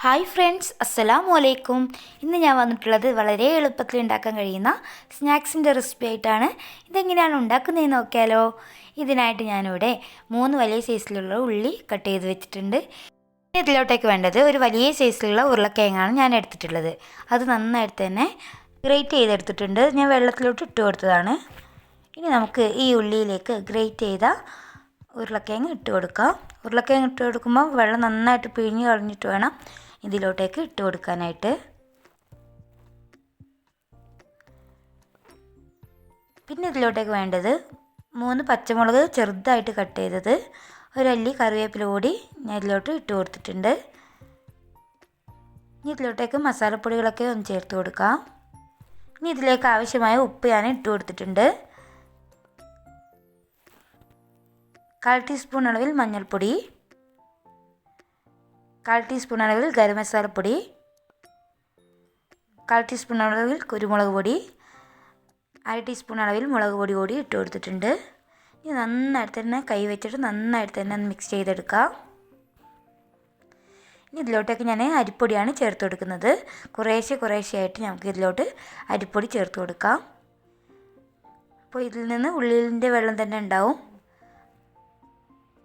Hi friends, അസ്സലാമു അലൈക്കും. ഇന്ന് ഞാൻ വന്നിട്ടുള്ളത് വളരെ എളുപ്പത്തിൽ ഉണ്ടാക്കാൻ കഴിയുന്ന സ്നാക്സിൻ്റെ റെസിപ്പി ആയിട്ടാണ്. ഇതെങ്ങനെയാണ് ഉണ്ടാക്കുന്നതെന്ന് നോക്കിയാലോ. ഇതിനായിട്ട് ഞാനിവിടെ 3 വലിയ സൈസിലുള്ള ഉള്ളി കട്ട് ചെയ്ത് വെച്ചിട്ടുണ്ട്. ഇതിലോട്ടേക്ക് വേണ്ടത് ഒരു വലിയ സൈസിലുള്ള ഉരുളക്കിഴങ്ങാണ് ഞാൻ എടുത്തിട്ടുള്ളത്. അത് നന്നായിട്ട് തന്നെ ഗ്രേറ്റ് ചെയ്തെടുത്തിട്ടുണ്ട്. ഞാൻ വെള്ളത്തിലോട്ട് ഇട്ട് കൊടുത്തതാണ്. ഇനി നമുക്ക് ഈ ഉള്ളിയിലേക്ക് ഗ്രേറ്റ് ചെയ്ത ഉരുളക്കിഴങ്ങ് ഇട്ട് കൊടുക്കാം. ഉരുളക്കിഴങ്ങ് ഇട്ട് കൊടുക്കുമ്പോൾ വെള്ളം നന്നായിട്ട് പിഴിഞ്ഞ് കളഞ്ഞിട്ട് വേണം ഇതിലോട്ടേക്ക് ഇട്ട് കൊടുക്കാനായിട്ട്. പിന്നെ ഇതിലോട്ടേക്ക് വേണ്ടത് 3 പച്ചമുളക് ചെറുതായിട്ട് കട്ട് ചെയ്തത്, ഒരല്ലി കറിവേപ്പില കൂടി ഞാൻ ഇതിലോട്ട് ഇട്ട് കൊടുത്തിട്ടുണ്ട്. ഇനി ഇതിലോട്ടേക്ക് മസാലപ്പൊടികളൊക്കെ ഒന്ന് ചേർത്ത് കൊടുക്കാം. ഇനി ഇതിലേക്ക് ആവശ്യമായ ഉപ്പ് ഞാൻ ഇട്ട് കൊടുത്തിട്ടുണ്ട്. 1/4 ടീസ്പൂൺ അളവിൽ മഞ്ഞൾപ്പൊടി, 1/4 ടീസ്പൂൺ അളവിൽ ഗരം മസാലപ്പൊടി, 1/4 ടീസ്പൂൺ അളവിൽ കുരുമുളക് പൊടി, 1/2 ടീസ്പൂൺ അളവിൽ മുളക് പൊടി കൂടി ഇട്ട് കൊടുത്തിട്ടുണ്ട്. ഇനി നന്നായിട്ട് തന്നെ കൈ വെച്ചിട്ട് നന്നായിട്ട് തന്നെ മിക്സ് ചെയ്തെടുക്കാം. ഇനി ഇതിലോട്ടേക്ക് ഞാൻ അരിപ്പൊടിയാണ് ചേർത്ത് കൊടുക്കുന്നത്. കുറേശ്ശെയായിട്ട് നമുക്ക് ഇതിലോട്ട് അരിപ്പൊടി ചേർത്ത് കൊടുക്കാം. അപ്പോൾ ഇതിൽ നിന്ന് ഉള്ളിൻ്റെ വെള്ളം തന്നെ ഉണ്ടാവും.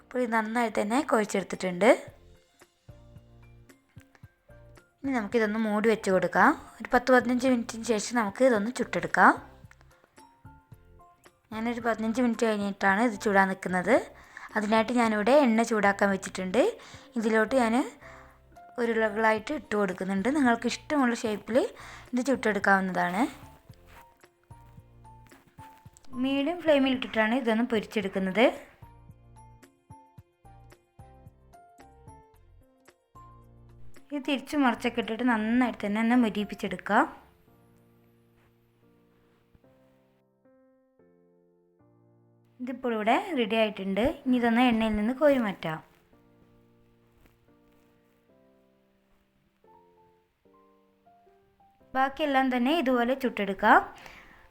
അപ്പോൾ ഇത് നന്നായിട്ട് തന്നെ കുഴച്ചെടുത്തിട്ടുണ്ട്. ഇനി നമുക്കിതൊന്ന് മൂടി വെച്ച് കൊടുക്കാം. ഒരു 10-15 മിനിറ്റിന് ശേഷം നമുക്ക് ഇതൊന്ന് ചുട്ടെടുക്കാം. ഞാനൊരു 15 മിനിറ്റ് കഴിഞ്ഞിട്ടാണ് ഇത് ചൂടാൻ നിൽക്കുന്നത്. അതിനായിട്ട് ഞാനിവിടെ എണ്ണ ചൂടാക്കാൻ വെച്ചിട്ടുണ്ട്. ഇതിലോട്ട് ഞാൻ ഉരുളകളായിട്ട് ഇട്ട് കൊടുക്കുന്നുണ്ട്. നിങ്ങൾക്ക് ഇഷ്ടമുള്ള ഷേപ്പിൽ ഇത് ചുട്ടെടുക്കാവുന്നതാണ്. മീഡിയം ഫ്ലെയിമിൽ ഇട്ടിട്ടാണ് ഇതൊന്ന് പൊരിച്ചെടുക്കുന്നത്. ഇത് തിരിച്ചു മറിച്ചൊക്കെ ഇട്ടിട്ട് നന്നായിട്ട് തന്നെ മൊരിയിപ്പിച്ചെടുക്കാം. ഇതിപ്പോൾ ഇവിടെ റെഡി ആയിട്ടുണ്ട്. ഇനി ഇതൊന്ന് എണ്ണയിൽ നിന്ന് കോരി മാറ്റാം. ബാക്കിയെല്ലാം തന്നെ ഇതുപോലെ ചുട്ടെടുക്കാം.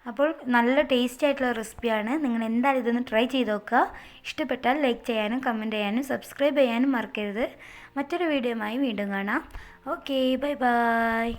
അപ്പോൾ നല്ല ടേസ്റ്റി ആയിട്ടുള്ള റെസിപ്പിയാണ്. നിങ്ങൾ എന്തായാലും ഇതൊന്ന് ട്രൈ ചെയ്ത് നോക്കുക. ഇഷ്ടപ്പെട്ടാൽ ലൈക്ക് ചെയ്യാനും കമൻറ്റ് ചെയ്യാനും സബ്സ്ക്രൈബ് ചെയ്യാനും മറക്കരുത്. മറ്റൊരു വീഡിയോയുമായി വീണ്ടും കാണാം. Okay, bye bye.